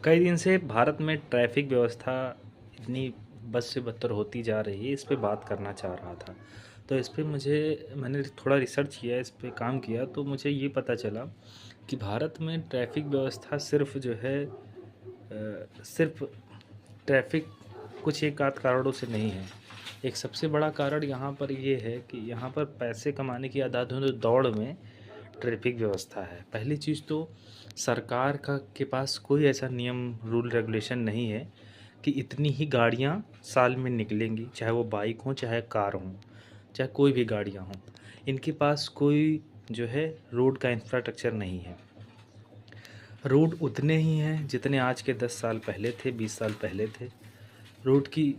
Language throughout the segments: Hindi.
कई दिन से भारत में ट्रैफिक व्यवस्था इतनी बद से बदतर होती जा रही है, इस पे बात करना चाह रहा था। तो इस पे मैंने थोड़ा रिसर्च किया, इस पे काम किया, तो मुझे ये पता चला कि भारत में ट्रैफिक व्यवस्था सिर्फ़ जो है सिर्फ़ ट्रैफिक कुछ एक आध कारणों से नहीं है। एक सबसे बड़ा कारण यहाँ पर ये है कि यहाँ पर पैसे कमाने की अंधाधुंध दौड़ में ट्रैफिक व्यवस्था है। पहली चीज़ तो सरकार का के पास कोई ऐसा नियम, रूल, रेगुलेशन नहीं है कि इतनी ही गाड़ियाँ साल में निकलेंगी, चाहे वो बाइक हों, चाहे कार हों, चाहे कोई भी गाड़ियाँ हों। इनके पास कोई जो है रोड का इंफ्रास्ट्रक्चर नहीं है। रोड उतने ही हैं जितने आज के 10 साल पहले थे, 20 साल पहले थे। रोड की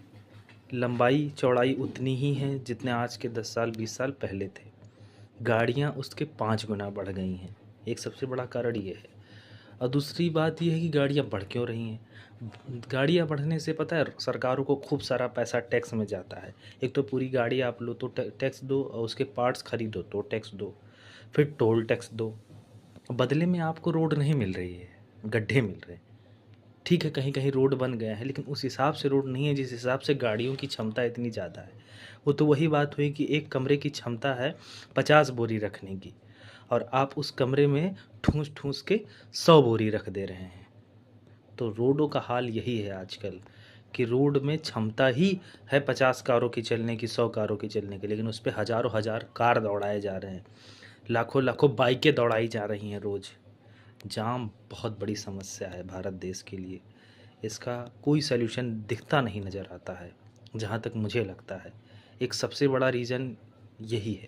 लंबाई चौड़ाई उतनी ही है जितने आज के 10 साल 20 साल पहले थे। गाड़ियाँ उसके 5 गुना बढ़ गई हैं। एक सबसे बड़ा कारण ये है। और दूसरी बात ये है कि गाड़ियाँ बढ़ क्यों रही हैं। गाड़ियाँ बढ़ने से पता है सरकारों को खूब सारा पैसा टैक्स में जाता है। एक तो पूरी गाड़ी आप लो तो टैक्स दो, और उसके पार्ट्स खरीदो तो टैक्स दो, फिर टोल टैक्स दो। बदले में आपको रोड नहीं मिल रही है, गड्ढे मिल रहे हैं। ठीक है, कहीं कहीं रोड बन गया है, लेकिन उस हिसाब से रोड नहीं है जिस हिसाब से गाड़ियों की क्षमता इतनी ज़्यादा है। वो तो वही बात हुई कि एक कमरे की क्षमता है 50 बोरी रखने की, और आप उस कमरे में ठूस ठूस के 100 बोरी रख दे रहे हैं। तो रोडों का हाल यही है आजकल कि रोड में क्षमता ही है 50 कारों की चलने की, 100 कारों की चलने की, लेकिन उस पे हज़ारों हज़ार कार दौड़ाए जा रहे हैं, लाखों लाखों बाइकें दौड़ाई जा रही हैं रोज़। जाम बहुत बड़ी समस्या है भारत देश के लिए। इसका कोई सॉल्यूशन दिखता नहीं नज़र आता है, जहाँ तक मुझे लगता है। एक सबसे बड़ा रीज़न यही है।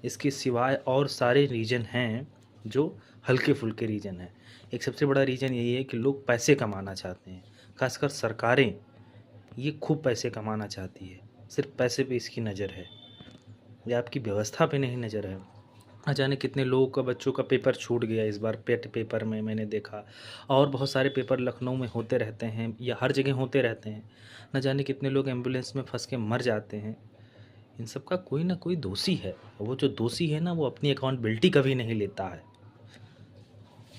इसके सिवाय और सारे रीज़न हैं जो हल्के-फुल्के रीज़न हैं। एक सबसे बड़ा रीज़न यही है कि लोग पैसे कमाना चाहते हैं। ख़ासकर सरकारें ये खूब पैसे कमाना चाहती है। सिर्फ़ पैसे पे इसकी नज़र है। ये आपकी व्यवस्था पे नहीं नज़र है। न जाने कितने लोगों का, बच्चों का पेपर छूट गया इस बार पेट पेपर में, मैंने देखा। और बहुत सारे पेपर लखनऊ में होते रहते हैं या हर जगह होते रहते हैं। न जाने कितने लोग एम्बुलेंस में फँस के मर जाते हैं। इन सब का कोई ना कोई दोषी है। वो जो दोषी है ना, वो अपनी अकाउंटेबिलिटी कभी नहीं लेता है।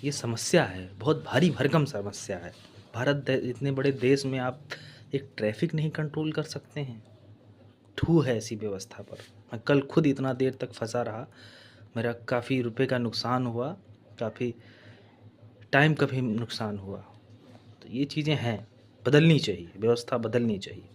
ये समस्या है, बहुत भारी भरकम समस्या है। इतने बड़े देश में आप एक ट्रैफिक नहीं कंट्रोल कर सकते हैं। ठू है ऐसी व्यवस्था पर। मैं कल खुद इतना देर तक फंसा रहा, मेरा काफ़ी रुपए का नुकसान हुआ, काफ़ी टाइम का भी नुकसान हुआ। तो ये चीज़ें हैं, बदलनी चाहिए, व्यवस्था बदलनी चाहिए।